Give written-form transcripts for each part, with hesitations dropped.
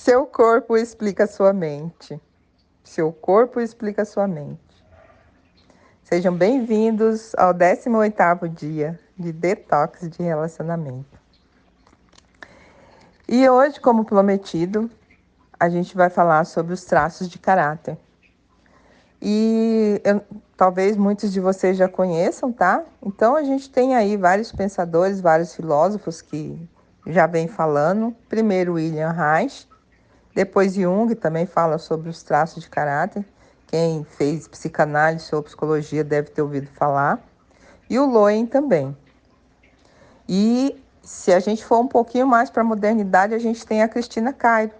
Seu corpo explica a sua mente. Seu corpo explica a sua mente. Sejam bem-vindos ao 18º dia de detox de relacionamento. E hoje, como prometido, a gente vai falar sobre os traços de caráter. Talvez muitos de vocês já conheçam, tá? Então a gente tem aí vários pensadores, vários filósofos que já vêm falando. Primeiro William Reich, depois Jung também fala sobre os traços de caráter. Quem fez psicanálise ou psicologia deve ter ouvido falar. E o Lowen também. E se a gente for um pouquinho mais para a modernidade, a gente tem a Cristina Cairo,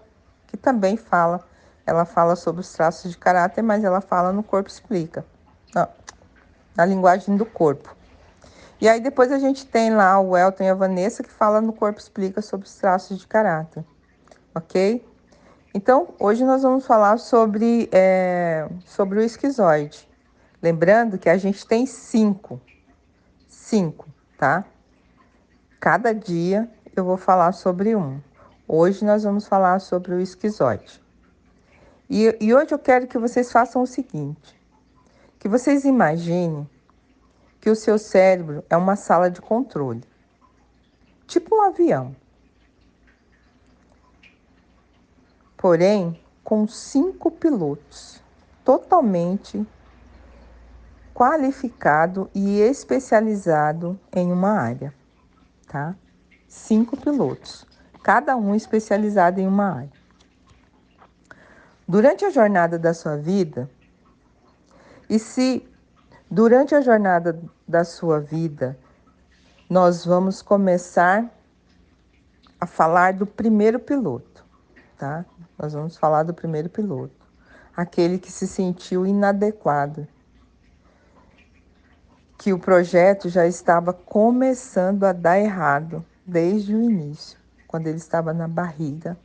que também fala. Ela fala sobre os traços de caráter, mas ela fala no Corpo Explica. Não, na linguagem do corpo. E aí depois a gente tem lá o Elton e a Vanessa, que fala no Corpo Explica sobre os traços de caráter. Ok? Então, hoje nós vamos falar sobre o esquizoide. Lembrando que a gente tem cinco, tá? Cada dia eu vou falar sobre um. Hoje nós vamos falar sobre o esquizoide. E hoje eu quero que vocês façam o seguinte, que vocês imaginem que o seu cérebro é uma sala de controle, tipo um avião. Porém, com 5 pilotos, totalmente qualificado e especializado em uma área, tá? 5 pilotos, cada um especializado em uma área. Durante a jornada da sua vida, e se durante a jornada da sua vida nós vamos começar a falar do primeiro piloto, tá? Nós vamos falar do primeiro piloto, aquele que se sentiu inadequado, que o projeto já estava começando a dar errado desde o início, quando ele estava na barriga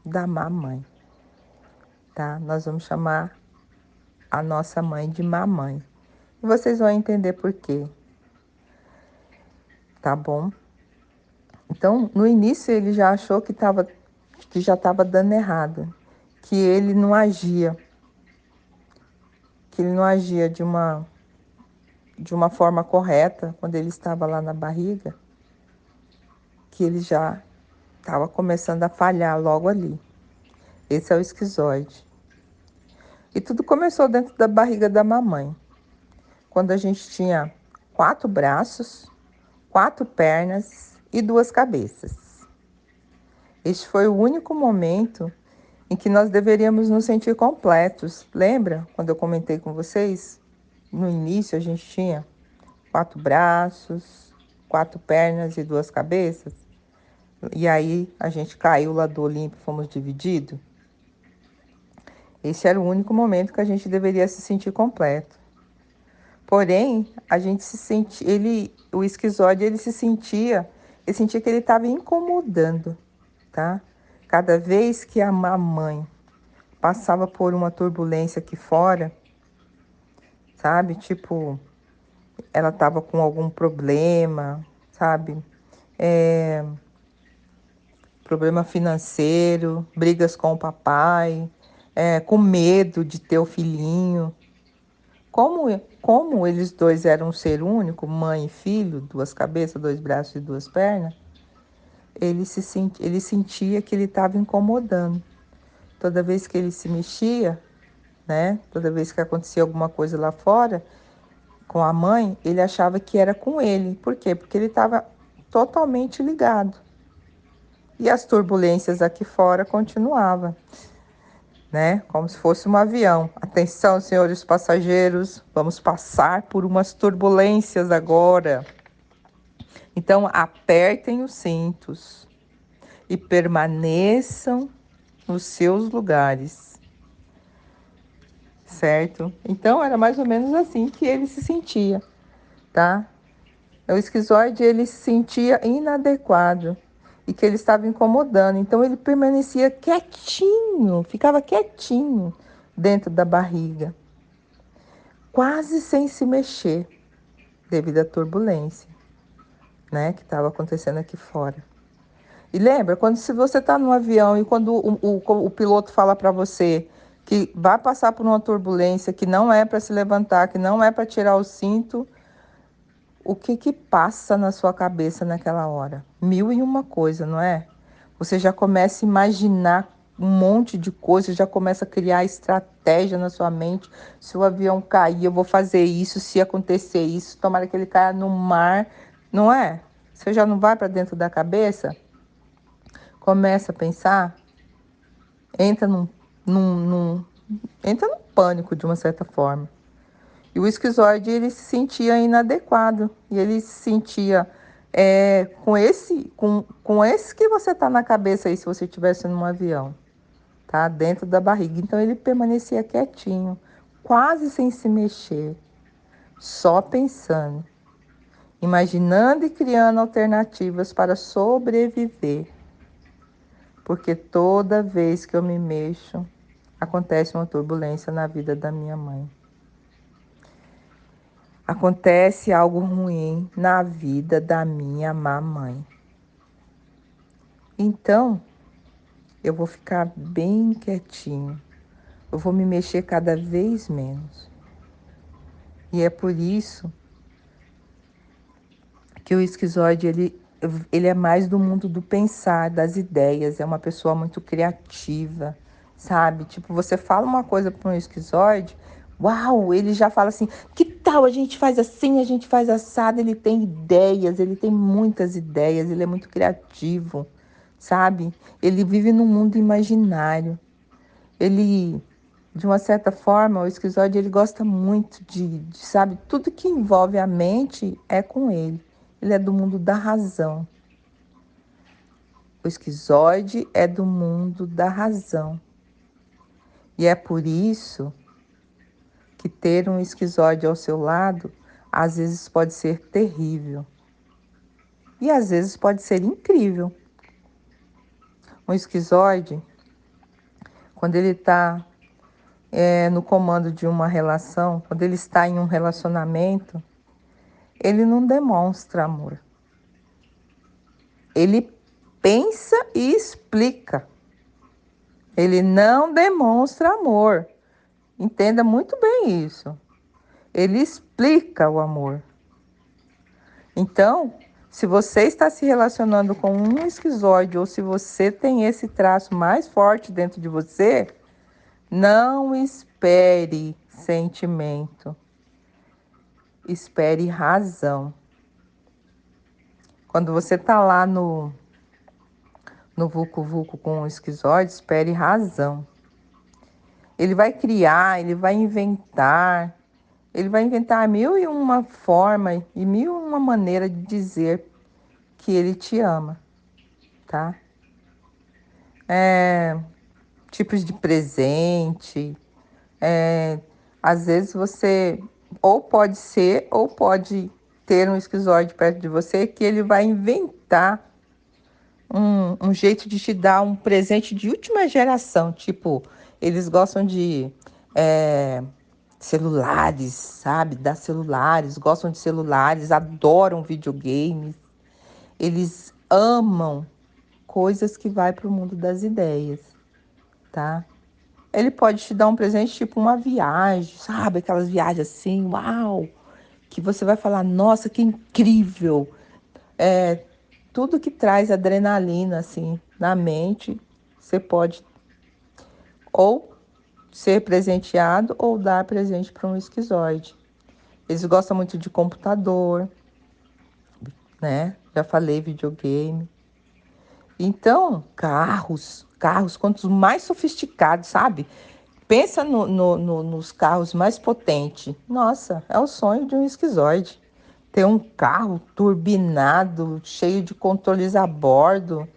da mamãe, tá? Nós vamos chamar a nossa mãe de mamãe. E vocês vão entender por quê, tá bom? Então, no início ele já achou que já estava dando errado, que ele não agia, de uma forma correta quando ele estava lá na barriga, que ele já estava começando a falhar logo ali. Esse é o esquizoide. E tudo começou dentro da barriga da mamãe, quando a gente tinha 4 braços, 4 pernas e 2 cabeças. Este foi o único momento em que nós deveríamos nos sentir completos. Lembra quando eu comentei com vocês? No início a gente tinha 4 braços, 4 pernas e 2 cabeças. E aí a gente caiu lá do Olimpo, fomos divididos. Esse era o único momento que a gente deveria se sentir completo. Porém, a gente se sentia, o esquizoide, ele sentia que ele estava incomodando, tá? Cada vez que a mamãe passava por uma turbulência aqui fora, sabe? Tipo, ela estava com algum problema, sabe? Problema financeiro, brigas com o papai, com medo de ter o filhinho. Como eles dois eram um ser único, mãe e filho, 2 cabeças, 2 braços e 2 pernas, ele sentia que ele estava incomodando. Toda vez que ele se mexia, né? Toda vez que acontecia alguma coisa lá fora com a mãe, ele achava que era com ele. Por quê? Porque ele estava totalmente ligado. E as turbulências aqui fora continuavam, né? Como se fosse um avião. Atenção, senhores passageiros, vamos passar por umas turbulências agora. Então, apertem os cintos e permaneçam nos seus lugares, certo? Então, era mais ou menos assim que ele se sentia, tá? O esquizoide, ele se sentia inadequado e que ele estava incomodando. Então, ele permanecia quietinho, ficava quietinho dentro da barriga, quase sem se mexer, devido à turbulência, né, que estava acontecendo aqui fora. E lembra, quando se você está no avião e quando o piloto fala para você que vai passar por uma turbulência, que não é para se levantar, que não é para tirar o cinto, o que que passa na sua cabeça naquela hora? Mil e uma coisa, não é? Você já começa a imaginar um monte de coisas, já começa a criar estratégia na sua mente. Se o avião cair, eu vou fazer isso, se acontecer isso, tomara que ele caia no mar, não é? Você já não vai para dentro da cabeça? Começa a pensar, entra num, num, entra num pânico de uma certa forma. E o esquizoide, ele se sentia inadequado. E ele se sentia com esse que você tá na cabeça aí, se você estivesse num avião, tá? Dentro da barriga. Então ele permanecia quietinho, quase sem se mexer, só pensando, imaginando e criando alternativas para sobreviver. Porque toda vez que eu me mexo, acontece uma turbulência na vida da minha mãe. Acontece algo ruim na vida da minha mamãe. Então, eu vou ficar bem quietinho. Eu vou me mexer cada vez menos. E é por isso que o esquizoide, ele é mais do mundo do pensar, das ideias. É uma pessoa muito criativa, sabe? Tipo, você fala uma coisa para um esquizoide, uau, ele já fala assim, que tal a gente faz assim, a gente faz assado. Ele tem ideias, ele tem muitas ideias, ele é muito criativo, sabe? Ele vive num mundo imaginário. Ele, de uma certa forma, o esquizoide, ele gosta muito sabe, tudo que envolve a mente é com ele. Ele é do mundo da razão. O esquizoide é do mundo da razão. E é por isso que ter um esquizoide ao seu lado, às vezes pode ser terrível. E às vezes pode ser incrível. Um esquizoide, quando ele está no comando de uma relação, quando ele está em um relacionamento, ele não demonstra amor. Ele pensa e explica. Ele não demonstra amor. Entenda muito bem isso. Ele explica o amor. Então, se você está se relacionando com um esquizoide ou se você tem esse traço mais forte dentro de você, não espere sentimento. Espere razão. Quando você está lá no vucu-vucu com o esquizoide, espere razão. Ele vai criar, ele vai inventar mil e uma forma e mil e uma maneira de dizer que ele te ama, tá? Tipos de presente, às vezes você ou pode ser ou pode ter um esquizoide perto de você que ele vai inventar um jeito de te dar um presente de última geração. Tipo, eles gostam de celulares, sabe? Dar celulares, gostam de celulares, adoram videogames. Eles amam coisas que vai para o mundo das ideias, tá? Ele pode te dar um presente tipo uma viagem, sabe? Aquelas viagens assim, uau! Que você vai falar, nossa, que incrível! Tudo que traz adrenalina, assim, na mente, você pode ou ser presenteado ou dar presente para um esquizoide. Eles gostam muito de computador, né? Já falei, videogame. Então, carros, quantos mais sofisticados, sabe? Pensa nos carros mais potentes. Nossa, é o sonho de um esquizoide. Ter um carro turbinado, cheio de controles a bordo,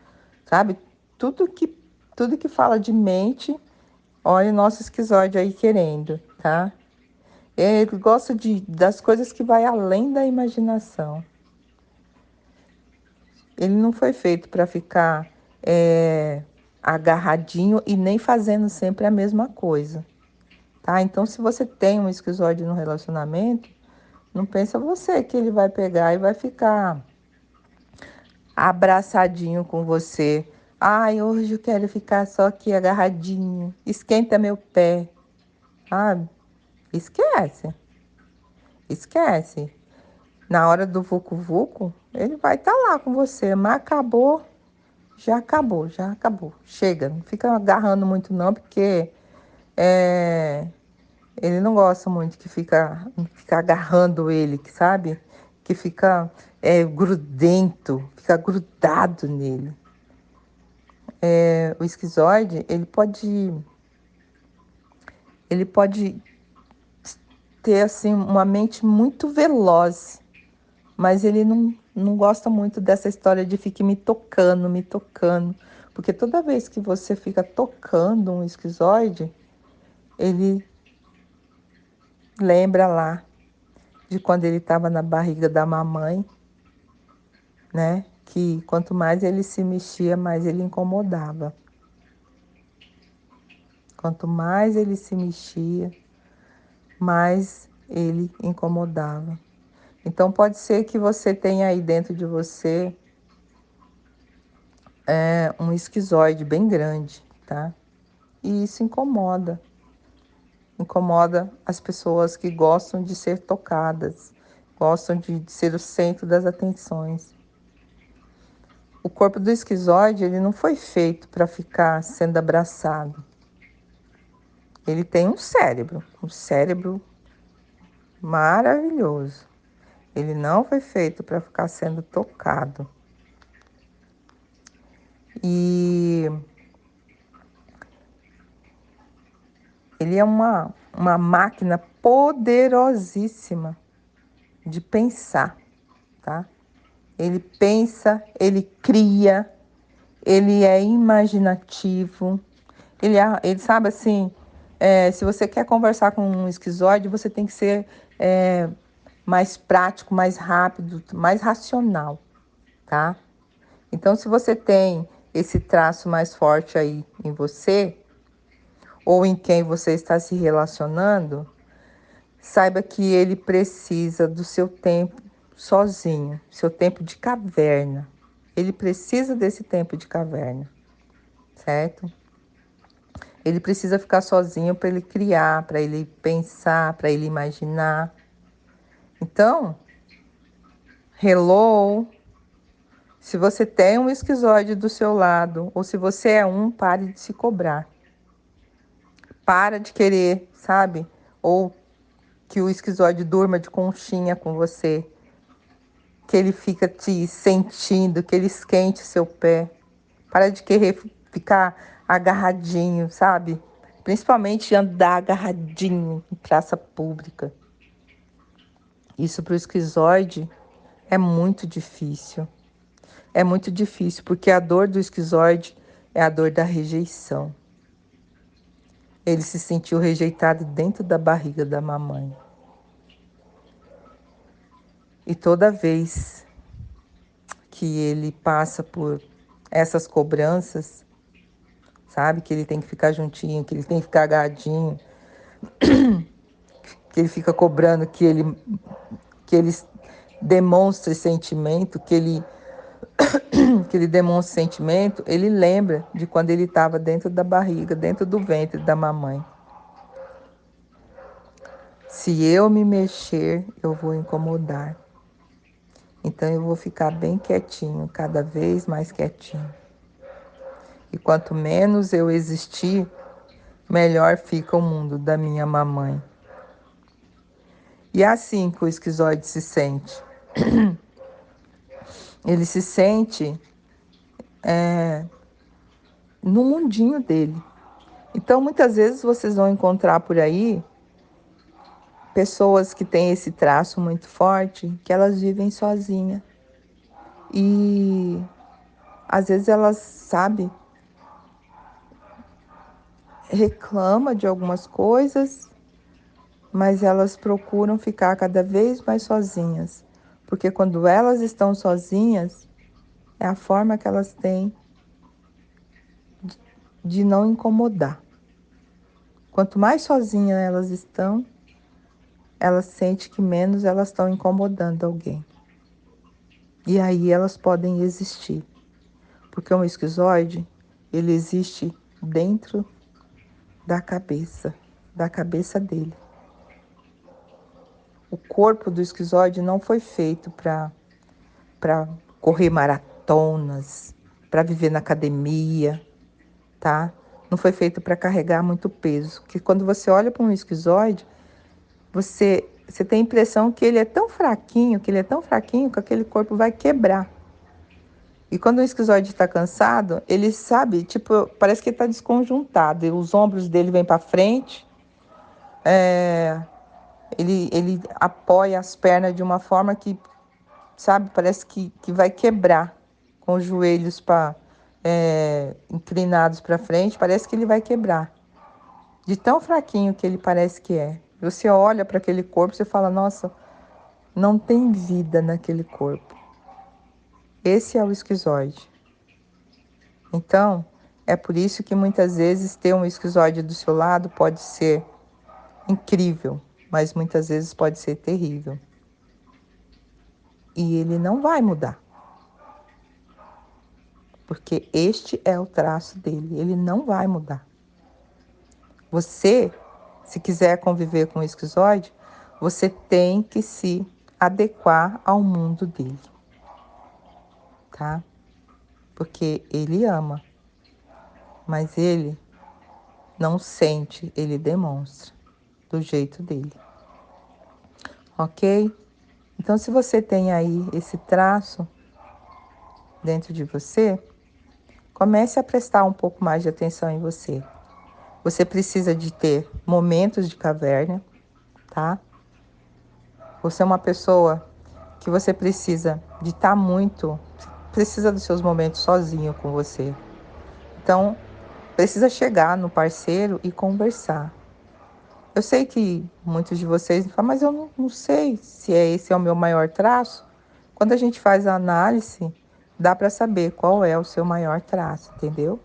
sabe? Tudo que, tudo que fala de mente, olha o nosso esquizoide aí querendo, tá? Ele gosta das coisas que vai além da imaginação. Ele não foi feito para ficar agarradinho e nem fazendo sempre a mesma coisa, tá? Então, se você tem um esquizoide no relacionamento, não pensa você que ele vai pegar e vai ficar abraçadinho com você. Ai, hoje eu quero ficar só aqui agarradinho. Esquenta meu pé, sabe? Esquece, esquece. Na hora do vucu-vucu, ele vai estar lá com você, mas acabou, já acabou, já acabou. Chega, não fica agarrando muito não, porque é, ele não gosta muito que fica agarrando ele, que sabe? Que fica grudento, fica grudado nele. O esquizoide, ele pode ter assim uma mente muito veloz, mas ele não gosta muito dessa história de ficar me tocando, me tocando. Porque toda vez que você fica tocando um esquizoide, ele lembra lá de quando ele estava na barriga da mamãe, né? Que quanto mais ele se mexia, mais ele incomodava. Quanto mais ele se mexia, mais ele incomodava. Então pode ser que você tenha aí dentro de você um esquizoide bem grande, tá? E isso incomoda. Incomoda as pessoas que gostam de ser tocadas, gostam de ser o centro das atenções. O corpo do esquizoide, ele não foi feito para ficar sendo abraçado. Ele tem um cérebro maravilhoso. Ele não foi feito para ficar sendo tocado. E ele é uma máquina poderosíssima de pensar, tá? Ele pensa, ele cria, ele é imaginativo, ele sabe assim, se você quer conversar com um esquizoide, você tem que ser mais prático, mais rápido, mais racional, tá? Então, se você tem esse traço mais forte aí em você, ou em quem você está se relacionando, saiba que ele precisa do seu tempo sozinho, seu tempo de caverna. Ele precisa desse tempo de caverna, certo? Ele precisa ficar sozinho para ele criar, para ele pensar, para ele imaginar. Então, hello, se você tem um esquizoide do seu lado, ou se você é um, pare de se cobrar. Para de querer, sabe? Ou que o esquizoide durma de conchinha com você, que ele fica te sentindo, que ele esquente seu pé. Para de querer ficar agarradinho, sabe? Principalmente andar agarradinho em praça pública. Isso para o esquizoide é muito difícil. É muito difícil, porque a dor do esquizoide é a dor da rejeição. Ele se sentiu rejeitado dentro da barriga da mamãe. E toda vez que ele passa por essas cobranças, sabe? Que ele tem que ficar juntinho, que ele tem que ficar agarradinho, que ele fica cobrando que ele demonstre sentimento, que ele demonstre sentimento, ele lembra de quando ele estava dentro da barriga, dentro do ventre da mamãe. Se eu me mexer, eu vou incomodar. Então eu vou ficar bem quietinho, cada vez mais quietinho. E quanto menos eu existir, melhor fica o mundo da minha mamãe. E é assim que o esquizoide se sente. Ele se sente no mundinho dele. Então, muitas vezes vocês vão encontrar por aí pessoas que têm esse traço muito forte, que elas vivem sozinhas. E às vezes elas, sabe, reclamam de algumas coisas, mas elas procuram ficar cada vez mais sozinhas. Porque quando elas estão sozinhas, é a forma que elas têm de não incomodar. Quanto mais sozinhas elas estão, elas sentem que menos elas estão incomodando alguém. E aí elas podem existir, porque um esquizoide, ele existe dentro da cabeça dele. O corpo do esquizoide não foi feito para correr maratonas, para viver na academia, tá? Não foi feito para carregar muito peso. Porque quando você olha para um esquizoide, você tem a impressão que ele é tão fraquinho, que aquele corpo vai quebrar. E quando o esquizoide está cansado, ele sabe, tipo, parece que ele está desconjuntado. E os ombros dele vêm para frente, ele apoia as pernas de uma forma que, sabe, parece que vai quebrar, com os joelhos inclinados para frente, parece que ele vai quebrar. De tão fraquinho que ele parece que é. Você olha para aquele corpo e fala, nossa, não tem vida naquele corpo. Esse é o esquizoide. Então, é por isso que muitas vezes ter um esquizoide do seu lado pode ser incrível, mas muitas vezes pode ser terrível. E ele não vai mudar, porque este é o traço dele, ele não vai mudar. Você, se quiser conviver com o esquizoide, você tem que se adequar ao mundo dele, tá? Porque ele ama, mas ele não sente, ele demonstra do jeito dele, ok? Então, se você tem aí esse traço dentro de você, comece a prestar um pouco mais de atenção em você. Você precisa de ter momentos de caverna, tá? Você é uma pessoa que você precisa de estar precisa dos seus momentos sozinho com você. Então, precisa chegar no parceiro e conversar. Eu sei que muitos de vocês falam, mas eu não sei se esse é o meu maior traço. Quando a gente faz a análise, dá para saber qual é o seu maior traço, entendeu?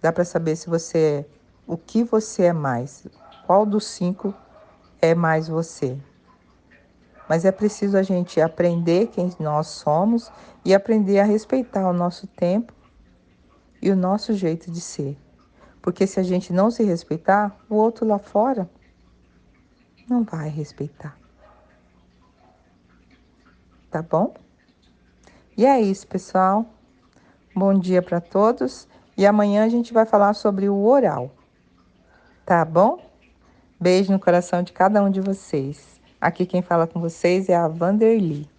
Dá para saber se o que você é mais, qual dos 5 é mais você. Mas é preciso a gente aprender quem nós somos e aprender a respeitar o nosso tempo e o nosso jeito de ser. Porque se a gente não se respeitar, o outro lá fora não vai respeitar. Tá bom? E é isso, pessoal. Bom dia para todos. E amanhã a gente vai falar sobre o oral. Tá bom? Beijo no coração de cada um de vocês. Aqui quem fala com vocês é a Vanderly.